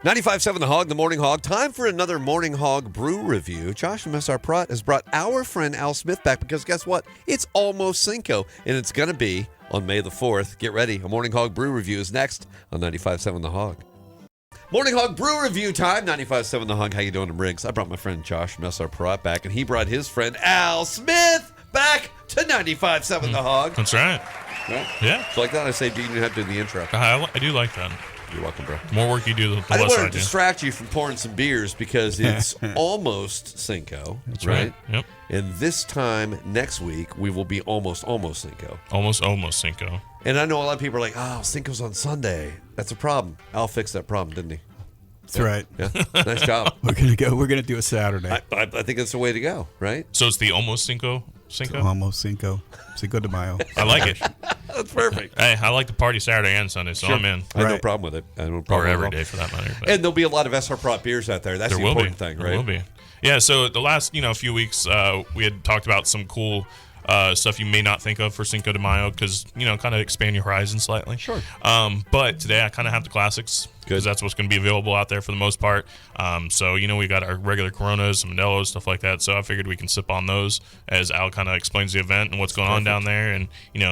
95.7 The Hog, the Morning Hog. Time for another Morning Hog Brew review. Josh from SR Prot has brought our friend Al Smith back because guess what? It's almost Cinco, and it's going to be on May the 4th. Get ready. A Morning Hog Brew review is next on 95.7 The Hog. Morning Hog Brew review time. 95.7 The Hog. How you doing, Riggs? I brought my friend Josh from SR Prot back, and he brought his friend Al Smith back to 95.7 The Hog. That's right. Yeah. So like that, I say, do you even have to do the intro? I do like that. You're welcome, bro. The more work you do, the I less didn't want I to do. distract you from pouring some beers because it's almost Cinco. That's right. Yep. And this time next week, we will be almost Cinco. Almost Cinco. And I know a lot of people are like, oh, Cinco's on Sunday. That's a problem. Al fixed that problem, didn't he? That's right. Yeah. Nice job. We're gonna do a Saturday. I think that's the way to go, right? So it's the almost Cinco? Almost Cinco de Mayo. I like it. That's perfect. Hey, I like the party Saturday and Sunday, so I'm in. I have no problem with it. I have no problem Or at every all. day for that matter. But And there'll be a lot of SR Prot beers out there. That's there the will important be. thing, There right? will be. Yeah, so the last few weeks, we had talked about some cool stuff you may not think of for Cinco de Mayo because, kind of expand your horizon slightly. Sure. But today I kind of have the classics because that's what's going to be available out there for the most part. So, we got our regular Coronas, some Modelos, stuff like that. So I figured we can sip on those as Al kind of explains the event and what's going on down there and,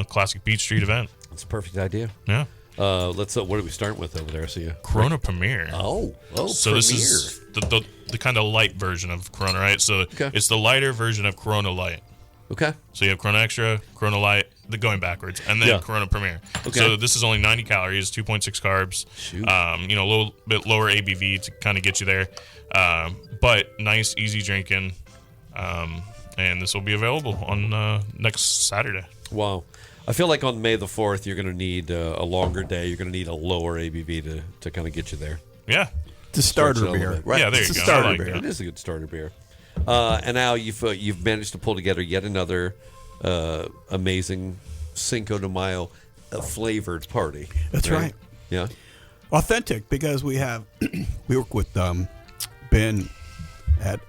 classic Beach Street event. That's a perfect idea. Yeah. Let's. What are we starting with over there? See you. Corona Premier. Oh, so Premier. this is the kind of light version of Corona, right? So it's the lighter version of Corona Light. Okay. So you have Corona Extra, Corona Light, going backwards, and then Corona Premier. Okay. So this is only 90 calories, 2.6 carbs. Shoot. A little bit lower ABV to kind of get you there, but nice, easy drinking. And this will be available on next Saturday. Wow. I feel like on May the 4th, you're going to need a longer day. You're going to need a lower ABV to kind of get you there. Yeah. It's a starter beer. Right. Yeah, there it's you a go. starter I like beer. that. It is a good starter beer. And now you've managed to pull together yet another amazing Cinco de Mayo flavored party. That's right. Yeah. Authentic because we work with Ben at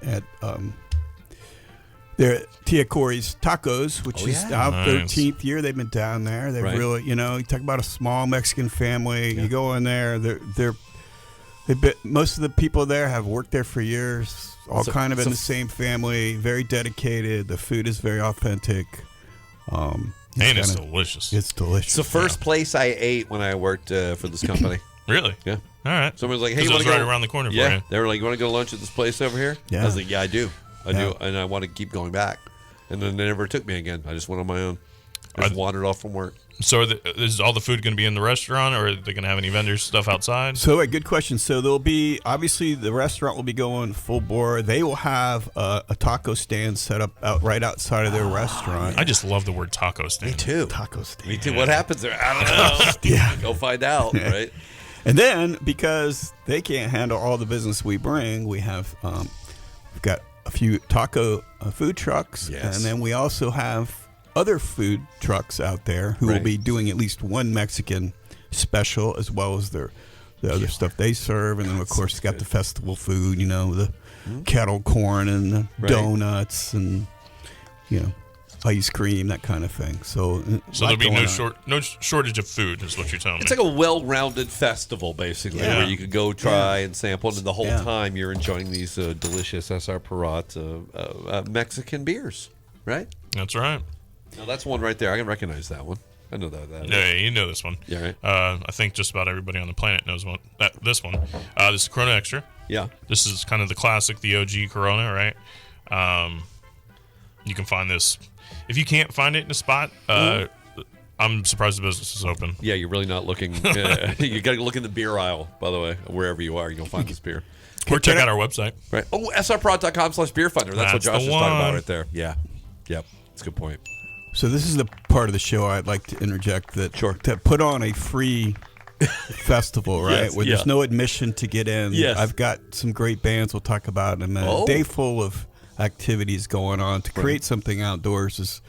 their Tia Corey's Tacos, which is our 13th year they've been down there. They really, you talk about a small Mexican family. Yeah. You go in there, most of the people there have worked there for years, all kind of in the same family, very dedicated. The food is very authentic. It's delicious. It's delicious. It's the first place I ate when I worked for this company. Really? Yeah. All right. Someone was like, "Hey, you want to go go right around the corner for Yeah. you?" They were like, "You want to go to lunch at this place over here?" Yeah. I was like, "Yeah, I do. I do, and I want to keep going back." And then they never took me again. I just went on my own. I just wandered off from work. So is all the food going to be in the restaurant, or are they going to have any vendors stuff outside? So a good question. So there'll be, obviously the restaurant will be going full bore. They will have a taco stand set up right outside of their restaurant. I just love the word taco stand. Me too. Taco stand. Me too. What happens there? I don't know. Yeah. Go find out, right? And then because they can't handle all the business we bring, we've got a few taco food trucks, Yes. and then we also have other food trucks out there who will be doing at least one Mexican special as well as the other stuff they serve, and then of course got the festival food, the kettle corn and the donuts and ice cream, that kind of thing. So there'll be no shortage of food, is what you're telling me. It's like a well-rounded festival, basically, where you could go try and sample, and the whole time you're enjoying these delicious SR Prot Mexican beers, right? That's right. Now, that's one right there. I can recognize that one. I know that. Yeah, you know this one. Yeah, right. I think just about everybody on the planet knows this one. This is Corona Extra. Yeah. This is kind of the classic, the OG Corona, right? You can find this. If you can't find it in a spot, I'm surprised the business is open. Yeah, you're really not looking. You got to look in the beer aisle, by the way, wherever you are. You'll find this beer. Or check out our website. Right. Oh, srprod.com/beerfinder. That's what Josh the is talking about one. right there. Yeah. Yep. That's a good point. So this is the part of the show I'd like to interject to put on a free festival, right? Yes, where there's no admission to get in. Yes. I've got some great bands we'll talk about in a minute. A day full of activities going on. To create something outdoors is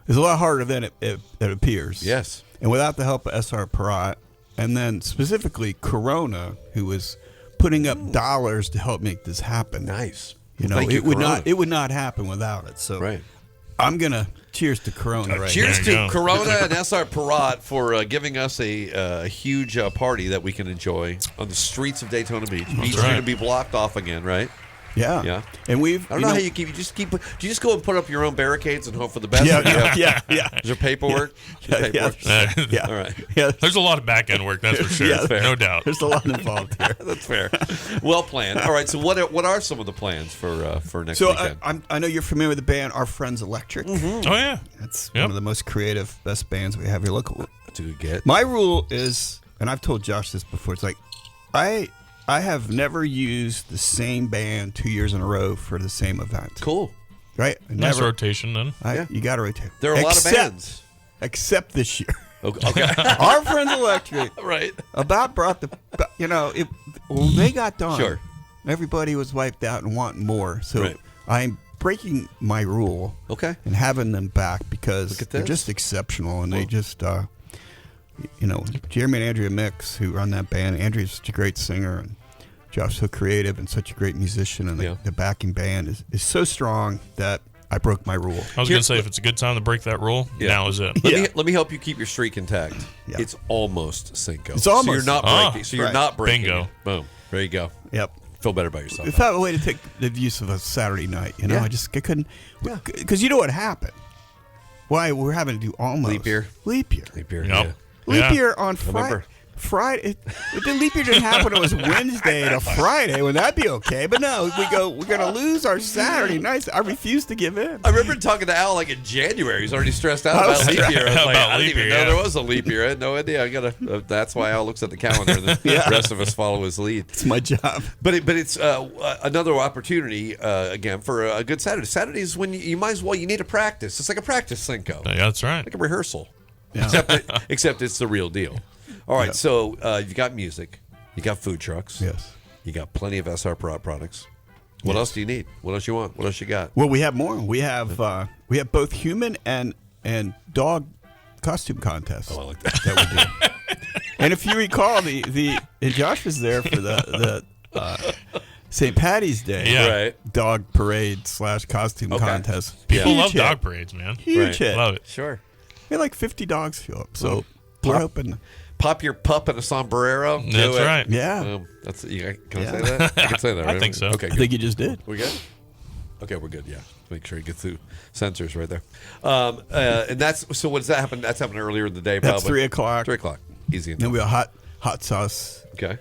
a lot harder than it appears. Yes. And without the help of SR Prot, and then specifically Corona, who was putting up dollars to help make this happen. Nice. You know, Thank you, it would Corona. not happen without it. So Right. I'm gonna cheers to Corona. Right. Cheers There you to go. Corona and SR Parat for giving us a huge party that we can enjoy on the streets of Daytona Beach. Beach Street right. will be blocked off again, right? Yeah. Yeah. And we've. I don't know how you keep. Do you just go and put up your own barricades and hope for the best? Yeah. Is there paperwork? Yeah. Yeah. All right. Yeah. There's a lot of back end work, that's for sure. Yeah, No doubt. There's a lot involved here. That's fair. Well planned. All right. So what are some of the plans for next So weekend? I know you're familiar with the band Our Friends Electric. Oh, yeah. That's Yep. one of the most creative, best bands we have here locally. That's a good get. My rule is, and I've told Josh this before, it's like I have never used the same band 2 years in a row for the same event. Cool. Right? Nice rotation then. You got to rotate. There are a lot of bands. Except this year. Okay. Our Friends Electric Right. brought the, when they got done, Sure. everybody was wiped out and wanting more. So Right. I'm breaking my rule Okay. and having them back because Look at they're this. just exceptional and they just, Jeremy and Andrea Mix, who run that band. Andrea's such a great singer and Josh's so creative and such a great musician, and the backing band is so strong that I broke my rule. I was going to say, if it's a good time to break that rule, now is it. Let me help you keep your streak intact. Yeah. It's almost Cinco. It's So almost. you're not Oh, breaking. So you're right. not breaking. Bingo. it. Boom. There you go. Yep. Feel better about yourself. We found a way to take the use of a Saturday night. Yeah. I couldn't, because you know what happened. Why we're having to do almost Leap year. Leap year. Leap year. Yep. Yeah. Leap Yeah. year on Friday. Remember. Friday. If the leap year didn't happen, it was Wednesday to Friday. Would that be okay? But no, we're gonna lose our Saturday nights. I refuse to give in. I remember talking to Al like in January. He's already stressed out about leap year. I was like, About I didn't leap even year, know yeah. there was a leap year. I had no idea. I gotta. That's why Al looks at the calendar and the rest of us follow his lead. It's my job. But it's another opportunity again for a good Saturday. Saturday is when you might as well. You need a practice. It's like a practice Cinco, Yeah, that's right. like a rehearsal. Yeah. Except it's the real deal. All right, so you've got music, you got food trucks, Yes. you got plenty of SR products. What else do you need? What else you want? What else you got? Well, we have more. We have both human and dog costume contests. Oh, I like that. that we do. And if you recall, and Josh was there for the St. Patty's Day Yeah. Right. dog parade / costume contest. People Huge love hit. dog parades, man. Huge Right. hit. Love it. Sure. We had like 50 dogs show up. So we're hoping. Pop your pup in a sombrero. Do That's it. right. Yeah. That's can I Yeah. say that? I can say that, right? I think so. Okay, I good. think you just did. We good? Okay, we're good. Yeah, make sure you get through sensors right there. And that's so. What does that happen? That's happening earlier in the day. That's Probably 3:00. 3:00. Easy. Then we have a hot sauce Okay.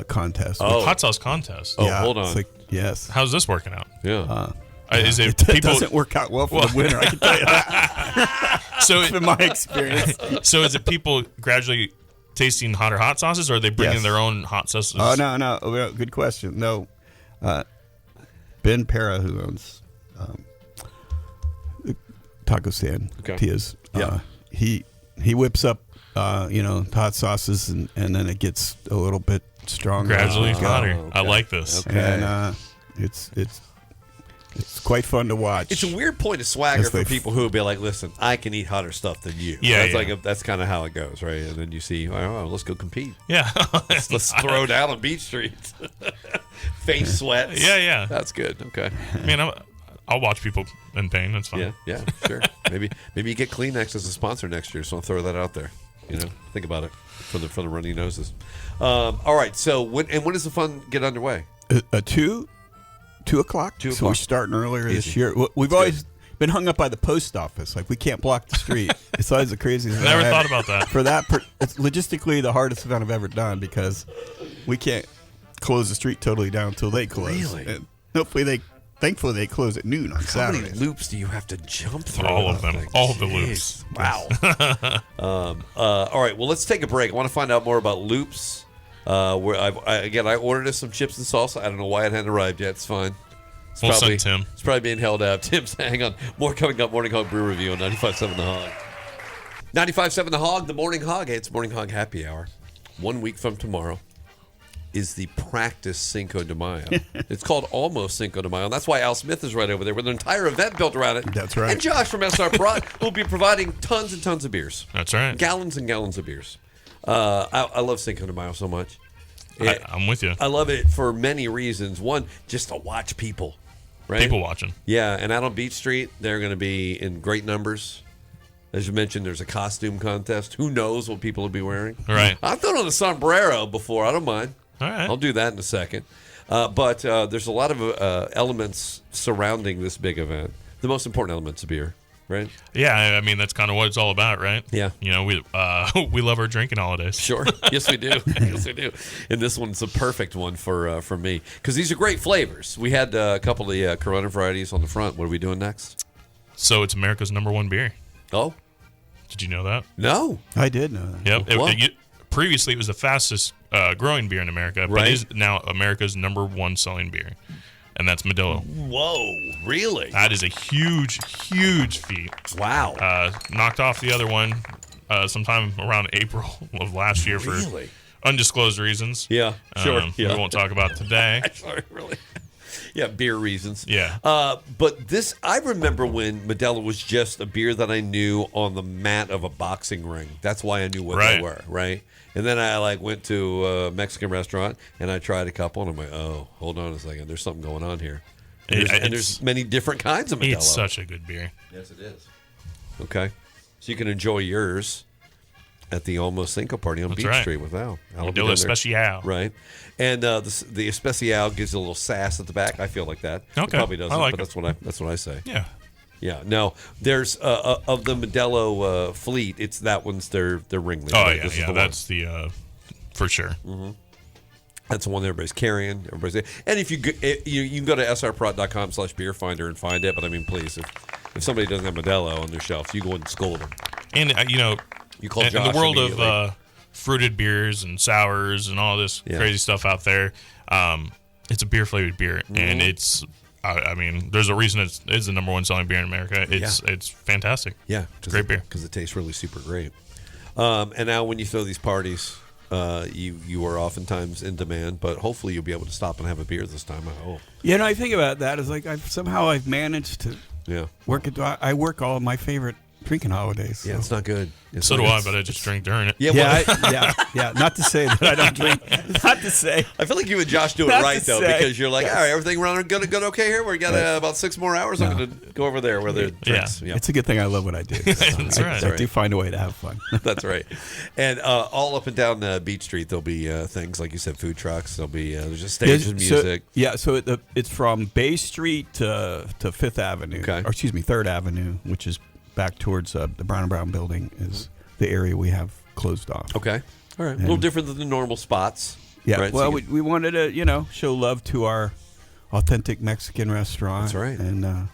contest. Oh. Hot sauce contest. Oh, hold on. It's like, yes. How's this working out? Yeah. Is it It people? doesn't work out well for the winner. I can tell you that So, from my experience. so is it people gradually tasting hotter hot sauces, or are they bringing Yes. their own hot sauces? Oh no! Oh, good question. No, Ben Para, who owns taco stand, Okay. Tia's, Yeah. he whips up hot sauces, and then it gets a little bit stronger. Gradually as we go. hotter. okay. I like this. Okay. And it's quite fun to watch. It's a weird point of swagger As for they- people who would be like, "Listen, I can eat hotter stuff than you." Yeah, that's yeah. that's kind of how it goes, right? And then you see, oh, let's go compete. Yeah. Let's throw down on Beach Street. Face sweats. Yeah. That's good. Okay. Man, I'll watch people in pain. That's fine. Yeah, sure. Maybe you get Kleenex as a sponsor next year. So I'll throw that out there. Think about it for the runny noses. All right. So when does the fun get underway? 2 o'clock. 2 So we're o'clock. starting earlier Easy. this year. We've always been hung up by the post office. Like we can't block the street. It's always the craziest. Never thing thought ever. about that. For that, it's logistically the hardest event I've ever done because we can't close the street totally down until they close. Really? And thankfully they close at noon on How many Saturdays. loops do you have to jump through? All of that them. thing? All of the Jeez. loops. Wow. All right. Well, let's take a break. I want to find out more about loops. Where I ordered us some chips and salsa. I don't know why it hadn't arrived yet. It's fine. We'll send Tim. It's probably being held up. Tim's hang on. More coming up. Morning Hog Brew Review on 95.7 The Hog. 95.7 The Hog. The Morning Hog. Hey, it's Morning Hog Happy Hour. 1 week from tomorrow is the practice Cinco de Mayo. It's called almost Cinco de Mayo. And that's why Al Smith is right over there with an entire event built around it. That's right. And Josh from SR Prod will be providing tons and tons of beers. That's right. Gallons and gallons of beers. I love Cinco de Mayo so much. I'm with you. I love it for many reasons. One, just to watch people. right? People watching. Yeah, and out on Beach Street, they're going to be in great numbers. As you mentioned, there's a costume contest. Who knows what people will be wearing? Right. I've thrown on a sombrero before. I don't mind. All right. I'll do that in a second. But there's a lot of elements surrounding this big event. The most important element's a beer, right? Yeah, I mean, that's kind of what it's all about, right? Yeah. You know, we love our drinking holidays. Sure. Yes, we do. Yes, we do. And this one's a perfect one for me because these are great flavors. We had a couple of the Corona varieties on the front. What are we doing next? So it's America's #1 beer. Oh, Did you know that? no. I did know that. Yep. What? Previously, it was the fastest growing beer in America, but Right. it is now America's #1 selling beer, and that's Modelo. Whoa, really? That is a huge, huge feat. Wow. Knocked off the other one sometime around April of last year for Really? undisclosed reasons. Yeah, sure. We won't talk about today. Sorry, really. Yeah, beer reasons. Yeah. But this, I remember when Modelo was just a beer that I knew on the mat of a boxing ring. That's why I knew what they Right. were, right? And then I went to a Mexican restaurant and I tried a couple and I'm like, oh, hold on a second, there's something going on here. And there's many different kinds of Modelo. It's such a good beer. Yes, it is. Okay, so you can enjoy yours at the Almost Cinco party on That's Beach right. Street with Al. Al will be Modelo down there. Especial. Right. And the Especial gives a little sass at the back. I feel like that. It Okay. probably doesn't, I like but it. that's what I say. Yeah. Yeah. No, there's of the Modelo fleet, it's that one's their ringleader. Oh, right? yeah. This is Yeah. the That's the, for sure. one. That's the one that everybody's carrying. And if you can go to srprot.com/beerfinder and find it. But I mean, please, if somebody doesn't have Modelo on their shelf, you go and scold them. And, You call in Josh the world immediately. of fruited beers and sours and all this crazy stuff out there, it's a beer flavored beer, and it's. I mean, there's a reason it's the #1 selling beer in America. It's fantastic. Yeah, It's great beer. because it tastes really super great. And now when you throw these parties, you are oftentimes in demand, but hopefully you'll be able to stop and have a beer this time. I hope. You know, I think about that is like I've managed to Yeah. work it. I work all of my favorite drinking holidays. Yeah, it's not good. So do I, but I just drink during it. Yeah, Yeah, well, yeah. Not to say that I don't drink. Not to say. I feel like you and Josh do it Not right to though, say. because you're like, all right, everything running good okay here. We got about 6 more hours. I'm going to go over there where the drinks. Yeah. It's a good thing I love what I do. That's right. I do find a way to have fun. That's right. And all up and down Beach Street, there'll be things like you said, food trucks. There'll be there's just stages, music. So it's from Bay Street to Fifth Avenue, Okay. or excuse me, Third Avenue, which is back towards the Brown and Brown building, is the area we have closed off. Okay. All right. A little different than the normal spots. Yeah. Right? Well, So you we wanted to show love to our authentic Mexican restaurant. That's right. And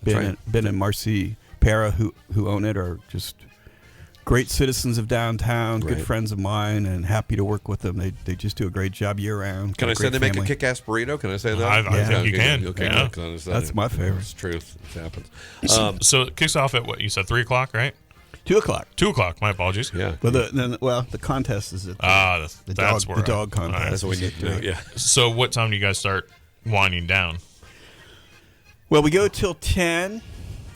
right. Ben and Marcy Para, who own it, are just great citizens of downtown, Right. good friends of mine, and happy to work with them. They just do a great job year round. Can I say they make a kick-ass burrito? Can I say that? I think you can. Okay, Yeah. good, 'cause I understand That's it. my favorite. It's truth. It happens. So it kicks off at what you said, 3:00, right? 2:00. 2:00. My apologies. Yeah. Well, the contest is at That's dog, where the dog contest. all right. That's what we need to do. Yeah. So what time do you guys start winding down? Well, we go till 10.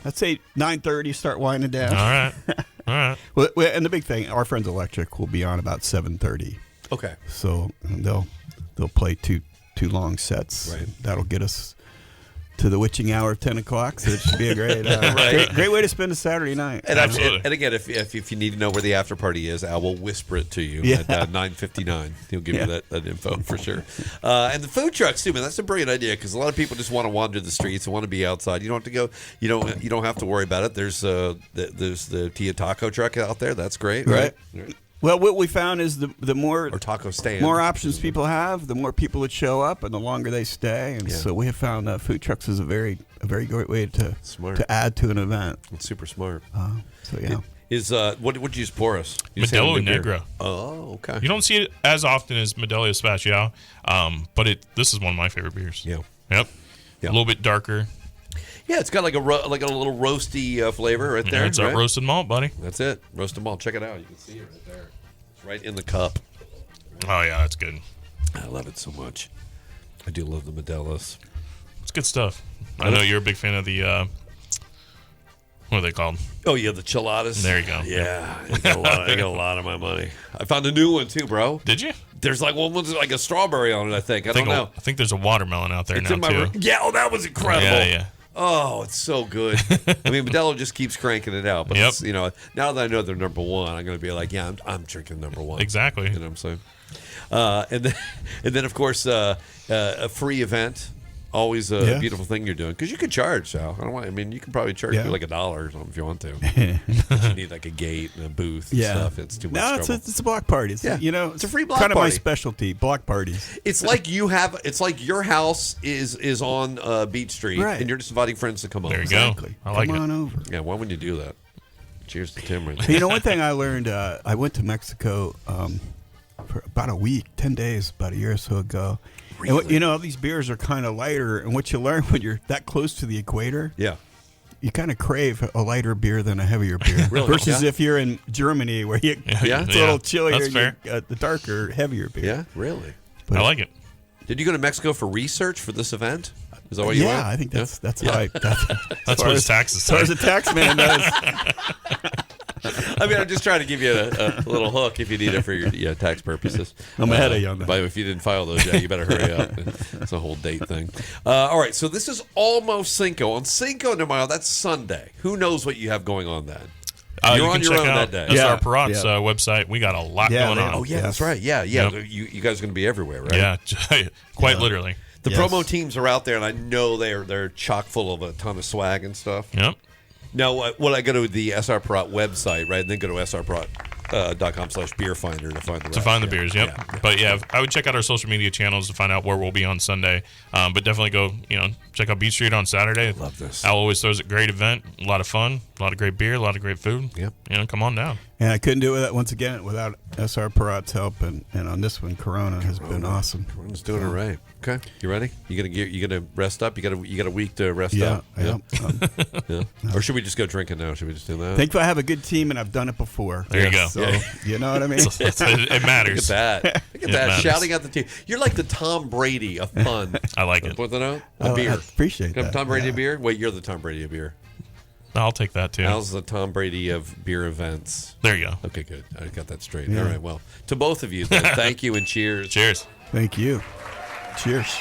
Let's say 9:30. Start winding down. All right. All right. Well, and the big thing, our friends Electric will be on about 7:30. Okay. So they'll play two long sets. Right. That'll get us to the witching hour of 10 o'clock. So it should be a great, Right. great way to spend a Saturday night. And, Absolutely. and again, if you need to know where the after party is, Al will whisper it to you Yeah. at 9:59. He'll give Yeah. you that info for sure. And the food trucks too, man. That's a brilliant idea because a lot of people just want to wander the streets and want to be outside. You don't have to go. You don't have to worry about it. There's the Tia Taco truck out there. That's great, right? Well, what we found is the more Or taco stand. more options people have, the more people that show up, and the longer they stay. And Yeah. so we have found food trucks is a very great way Smart. to add to an event. It's super smart. So yeah. Is what did you just pour us? You just had a Modelo new beer. Negro. Oh, okay. You don't see it as often as Modelo Especial, but this is one of my favorite beers. Yeah. Yep. Yeah. A little bit darker. Yeah, it's got like a little roasty flavor right there. Yeah, it's right? a roasted malt, buddy. That's it. Roasted malt. Check it out. You can see it right there. It's right in the cup. Oh yeah, that's good. I love it so much. I do love the Modelos. It's good stuff. I know you're a big fan of the what are they called? Oh yeah, the chiladas. There you go. Yeah, I got a lot of my money. I found a new one too, bro. Did you? There's like one with like a strawberry on it, I think. I don't know. I think there's a watermelon out there It's now, in my too. room. Yeah, oh, that was incredible. Yeah. Oh, it's so good. I mean, Modelo just keeps cranking it out. But, it's, now that I know they're number one, I'm going to be like, yeah, I'm drinking number one. Exactly. You know what I'm saying? And then, of course, a free event. Always a beautiful thing you're doing because you can charge, Sal. I mean, you can probably charge you like $1 or something if you want to. But you need like a gate and a booth and stuff. It's too much trouble. It's a block party. It's, it's a free block kind party. Kind of my specialty, block parties. It's like it's like your house is on Beach Street, and you're just inviting friends to come over. There you go. I like it. Come on over. Yeah, why would you do that? Cheers to Tim right there. One thing I learned, I went to Mexico for about a week, 10 days, about a year or so ago. Really? And these beers are kind of lighter, and what you learn when you're that close to the equator, you kind of crave a lighter beer than a heavier beer. Really? Versus if you're in Germany where it's a little chillier, that's fair. The darker, heavier beer. Yeah, really. But I like it. Did you go to Mexico for research for this event? Is that what you went? I think that's how that's what his taxes say. As far as the tax man does. I mean, I'm just trying to give you a little hook if you need it for your tax purposes. I'm ahead of you on that. But if you didn't file those yet, you better hurry up. It's a whole date thing. All right, so this is almost Cinco. On Cinco de Mayo, that's Sunday. Who knows what you have going on then? You're on your own that day. That's our Parat's website. We got a lot going on. Oh, yeah, that's right. Yeah. Yep. You guys are going to be everywhere, right? Yeah, quite literally. The promo teams are out there, and I know they're chock full of a ton of swag and stuff. Yep. Now, when I go to the SR Parat website, right, and then go to srparat.com/beerfinder to find the rest. To find the beers, yep. But I would check out our social media channels to find out where we'll be on Sunday. But definitely go, check out Beach Street on Saturday. I love this. Al always throws a great event, a lot of fun, a lot of great beer, a lot of great food. Yep. Come on down. And I couldn't do it once again without SR Parat's help, and on this one, Corona has been awesome. Corona's doing it right. Okay, you ready? You gonna rest up? You got a week to rest up. Yeah. Or should we just go drinking now? Should we just do that? I think I have a good team, and I've done it before. There you go. So, you know what I mean? It matters. Look at that. Look at that. Matters. Shouting at the team. You're like the Tom Brady of fun. I like it. Put that out. A beer. I appreciate that. Tom Brady of beer? Wait, you're the Tom Brady of beer. I'll take that too. Al's the Tom Brady of beer events. There you go. Okay, good. I got that straight. All right, well, to both of you, then, thank you and cheers. Cheers. Thank you. Cheers.